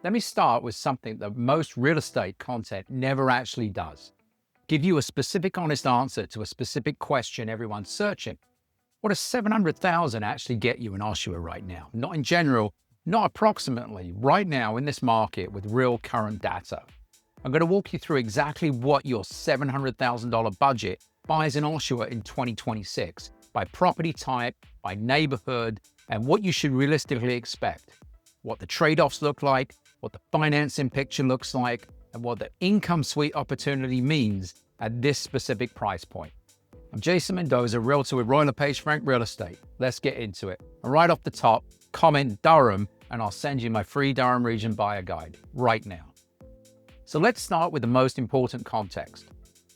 Let me start with something that most real estate content never actually does. Give you a specific, honest answer to a specific question everyone's searching. What does 700,000 actually get you in Oshawa right now? Not in general, not approximately, right now in this market with real current data. I'm going to walk you through exactly what your $700,000 budget buys in Oshawa in 2026, by property type, by neighborhood, and what you should realistically expect. What the trade-offs look like, what the financing picture looks like, and what the income suite opportunity means at this specific price point. I'm Jason Mendoza, realtor with LePage Real Estate. Let's get into it. And right off the top, comment Durham, and I'll send you my free Durham region buyer guide right now. So let's start with the most important context.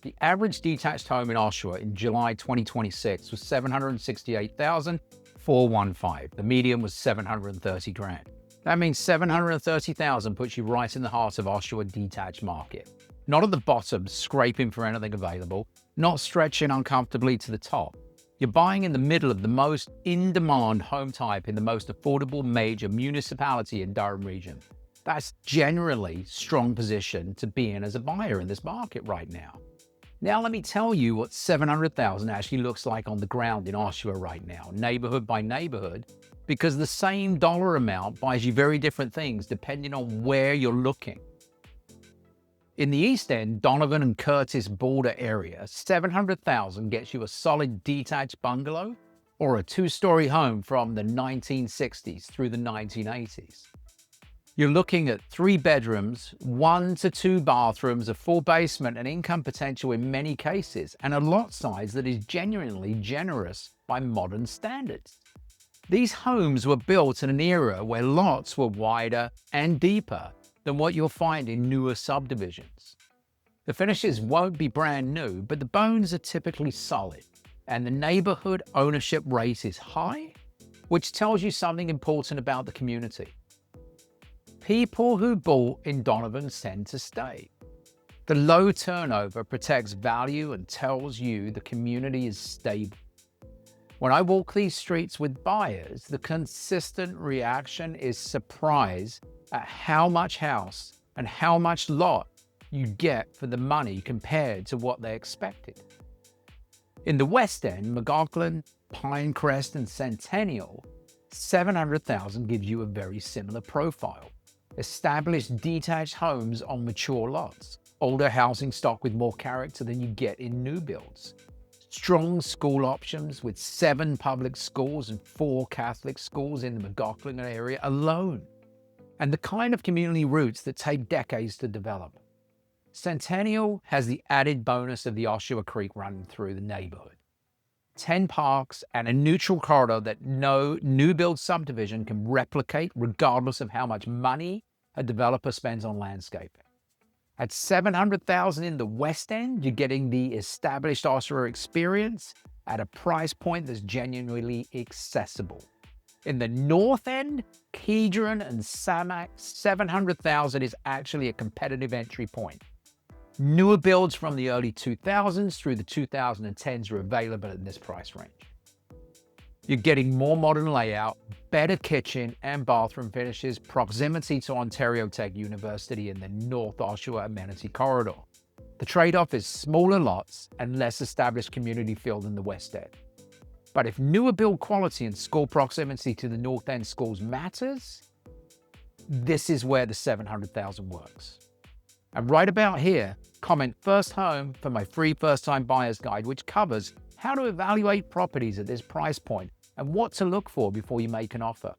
The average detached home in Oshawa in July 2026 was $768,415. The median was $730,000. That means $730,000 puts you right in the heart of Oshawa detached market. Not at the bottom, scraping for anything available, not stretching uncomfortably to the top. You're buying in the middle of the most in-demand home type in the most affordable major municipality in Durham region. That's generally strong position to be in as a buyer in this market right now. Now let me tell you what 700,000 actually looks like on the ground in Oshawa right now, neighborhood by neighborhood, because the same dollar amount buys you very different things depending on where you're looking. In the East End, Donovan and Curtis border area, 700,000 gets you a solid detached bungalow or a two-story home from the 1960s through the 1980s. You're looking at 3 bedrooms, 1 to 2 bathrooms, a full basement, and income potential in many cases, and a lot size that is genuinely generous by modern standards. These homes were built in an era where lots were wider and deeper than what you'll find in newer subdivisions. The finishes won't be brand new, but the bones are typically solid, and the neighborhood ownership rate is high, which tells you something important about the community. People who bought in Donovan tend to stay. The low turnover protects value and tells you the community is stable. When I walk these streets with buyers, the consistent reaction is surprise at how much house and how much lot you get for the money compared to what they expected. In the West End, McLaughlin, Pinecrest, and Centennial, 700,000 gives you a very similar profile. Established detached homes on mature lots, older housing stock with more character than you get in new builds. Strong school options with 7 public schools and 4 Catholic schools in the McLaughlin area alone. And the kind of community roots that take decades to develop. Centennial has the added bonus of the Oshawa Creek running through the neighborhood. 10 parks and a neutral corridor that no new build subdivision can replicate regardless of how much money a developer spends on landscaping. At 700,000 in the West End, you're getting the established Oshawa experience at a price point that's genuinely accessible. In the North End, Kedron and Samac, 700,000 is actually a competitive entry point. Newer builds from the early 2000s through the 2010s are available in this price range. You're getting more modern layout, better kitchen and bathroom finishes, proximity to Ontario Tech University in the North Oshawa amenity corridor. The trade-off is smaller lots and less established community feel than the West End. But if newer build quality and school proximity to the North End schools matters, this is where the 700,000 works. And right about here, comment first home for my free first-time buyer's guide, which covers how to evaluate properties at this price point and what to look for before you make an offer.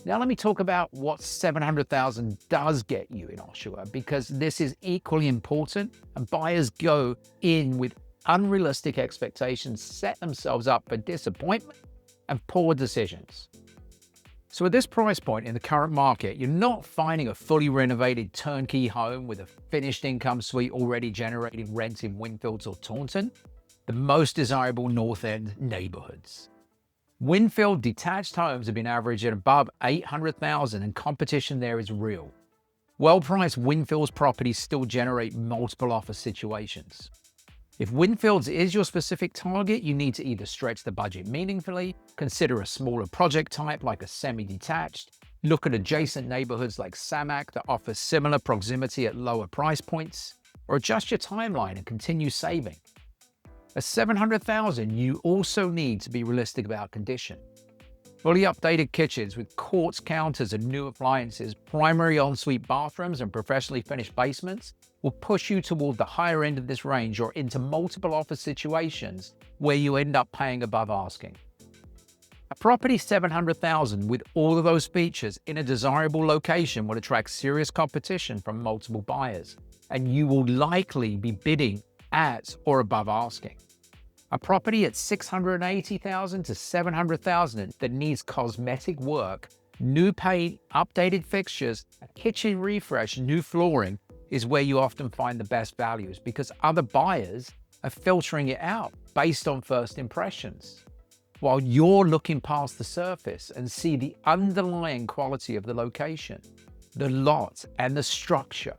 Now let me talk about what 700,000 does get you in Oshawa, because this is equally important and buyers go in with unrealistic expectations, set themselves up for disappointment and poor decisions. So at this price point in the current market, you're not finding a fully renovated turnkey home with a finished income suite already generating rent in Winfields or Taunton, the most desirable North End neighborhoods. Winfield detached homes have been averaging above 800,000 and competition there is real. Well-priced Winfields properties still generate multiple offer situations. If Winfields is your specific target, you need to either stretch the budget meaningfully, consider a smaller project type like a semi-detached, Look at adjacent neighborhoods like Samac that offer similar proximity at lower price points, or adjust your timeline and continue saving. At $700,000, you also need to be realistic about condition. Fully updated kitchens with quartz counters and new appliances, primary ensuite bathrooms, and professionally finished basements will push you toward the higher end of this range or into multiple offer situations where you end up paying above asking. A property $700,000 with all of those features in a desirable location will attract serious competition from multiple buyers, and you will likely be bidding at or above asking. A property at $680,000 to $700,000 that needs cosmetic work, new paint, updated fixtures, a kitchen refresh, new flooring is where you often find the best values because other buyers are filtering it out based on first impressions, while you're looking past the surface and see the underlying quality of the location, the lot, and the structure.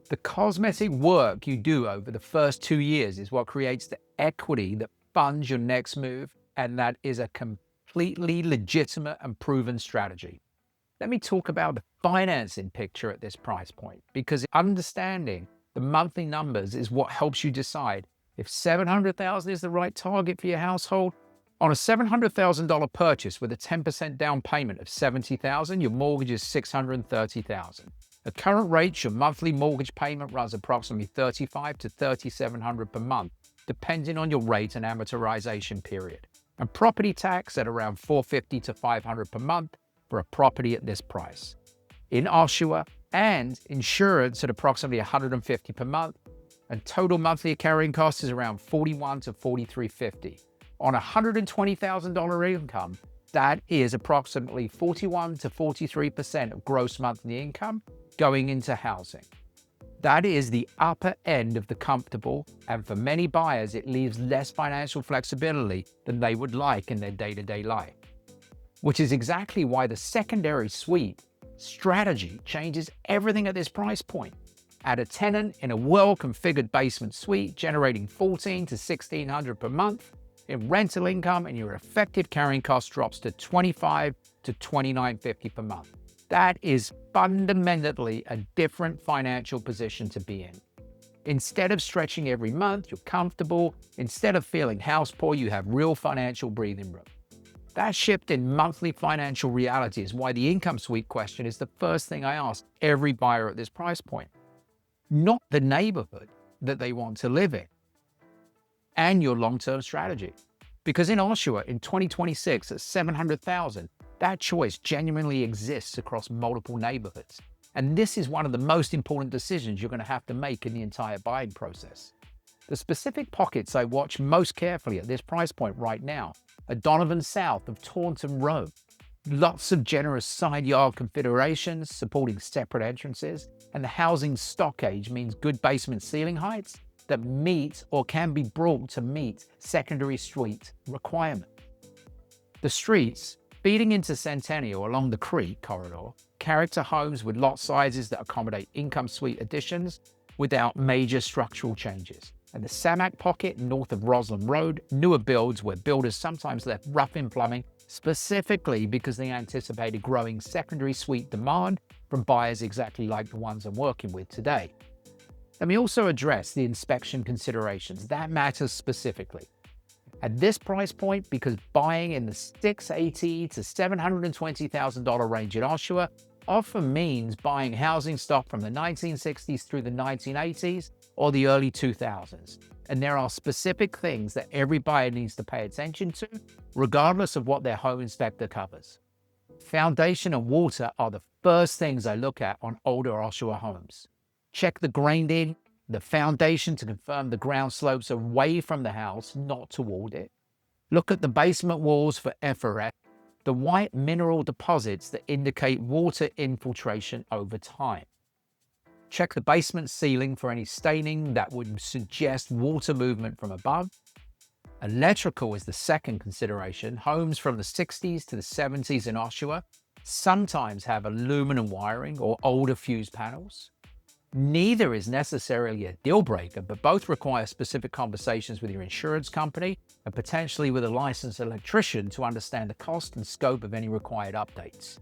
The cosmetic work you do over the first 2 years is what creates the equity that funds your next move, and that is a completely legitimate and proven strategy. Let me talk about the financing picture at this price point, because understanding the monthly numbers is what helps you decide if $700,000 is the right target for your household. On a $700,000 purchase with a 10% down payment of $70,000, your mortgage is $630,000. At current rates, your monthly mortgage payment runs approximately $3,500 to $3,700 per month, depending on your rate and amortization period, and property tax at around $450 to $500 per month for a property at this price. In Oshawa, and insurance at approximately $150 per month, and total monthly carrying cost is around $41 to $43.50. On a $120,000 income, that is approximately 41 to 43% of gross monthly income going into housing. That is the upper end of the comfortable, and for many buyers, it leaves less financial flexibility than they would like in their day-to-day life, which is exactly why the secondary suite strategy changes everything at this price point. Add a tenant in a well-configured basement suite, generating $1,400 to $1,600 per month in rental income, and your effective carrying cost drops to $25 to $29.50 per month. That is fundamentally a different financial position to be in. Instead of stretching every month, you're comfortable. Instead of feeling house poor, you have real financial breathing room. That shift in monthly financial reality is why the income suite question is the first thing I ask every buyer at this price point. Not the neighborhood that they want to live in, and your long-term strategy. Because in Oshawa, in 2026 at $700,000, that choice genuinely exists across multiple neighborhoods. And this is one of the most important decisions you're going to have to make in the entire buying process. The specific pockets I watch most carefully at this price point right now are Donovan south of Taunton Road. Lots of generous side yard configurations supporting separate entrances, and the housing stock age means good basement ceiling heights that meet or can be brought to meet secondary suite requirement. The streets feeding into Centennial along the Creek corridor, character homes with lot sizes that accommodate income suite additions without major structural changes. And the Samac pocket north of Roslyn Road, newer builds where builders sometimes left rough-in plumbing specifically because they anticipated growing secondary suite demand from buyers exactly like the ones I'm working with today. Let me also address the inspection considerations. That matters specifically. At this price point, because buying in the $680,000 to $720,000 range in Oshawa often means buying housing stock from the 1960s through the 1980s or the early 2000s. And there are specific things that every buyer needs to pay attention to, regardless of what their home inspector covers. Foundation and water are the first things I look at on older Oshawa homes. Check the grained-in, the foundation to confirm the ground slopes away from the house, not toward it. Look at the basement walls for FRF, the white mineral deposits that indicate water infiltration over time. Check the basement ceiling for any staining that would suggest water movement from above. Electrical is the second consideration. Homes from the 60s to the 70s in Oshawa sometimes have aluminum wiring or older fuse panels. Neither is necessarily a deal breaker, but both require specific conversations with your insurance company and potentially with a licensed electrician to understand the cost and scope of any required updates.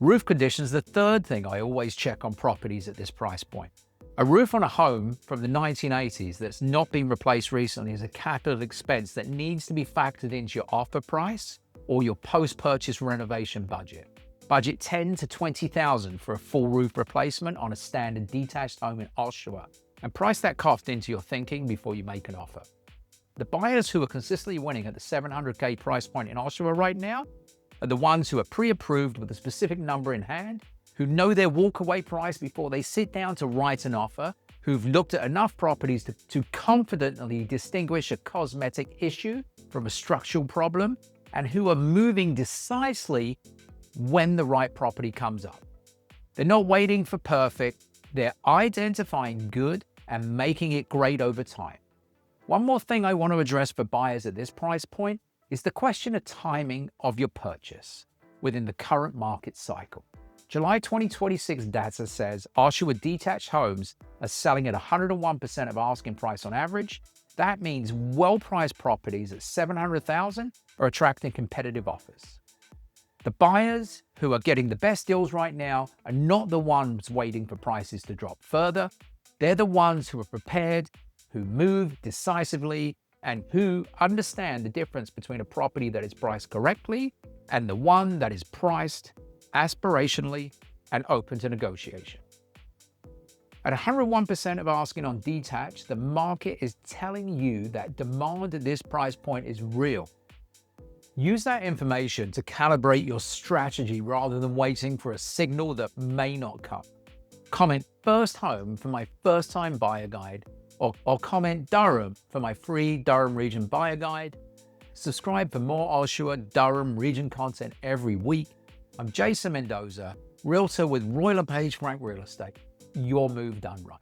Roof condition is the third thing I always check on properties at this price point. A roof on a home from the 1980s that's not been replaced recently is a capital expense that needs to be factored into your offer price or your post-purchase renovation budget. Budget $10,000 to $20,000 for a full roof replacement on a standard detached home in Oshawa, and price that cost into your thinking before you make an offer. The buyers who are consistently winning at the $700K price point in Oshawa right now are the ones who are pre-approved with a specific number in hand, who know their walkaway price before they sit down to write an offer, who've looked at enough properties to confidently distinguish a cosmetic issue from a structural problem, and who are moving decisively when the right property comes up. They're not waiting for perfect, they're identifying good and making it great over time. One more thing I want to address for buyers at this price point is the question of timing of your purchase within the current market cycle. July 2026 data says Oshawa detached homes are selling at 101% of asking price on average. That means well-priced properties at $700,000 are attracting competitive offers. The buyers who are getting the best deals right now are not the ones waiting for prices to drop further. They're the ones who are prepared, who move decisively, and who understand the difference between a property that is priced correctly and the one that is priced aspirationally and open to negotiation. At 101% of asking on detached, the market is telling you that demand at this price point is real. Use that information to calibrate your strategy rather than waiting for a signal that may not come. Comment first home for my first time buyer guide, or comment Durham for my free Durham region buyer guide. Subscribe for more Oshawa Durham region content every week. I'm Jason Mendoza, realtor with LePage Real Estate. Your move done right.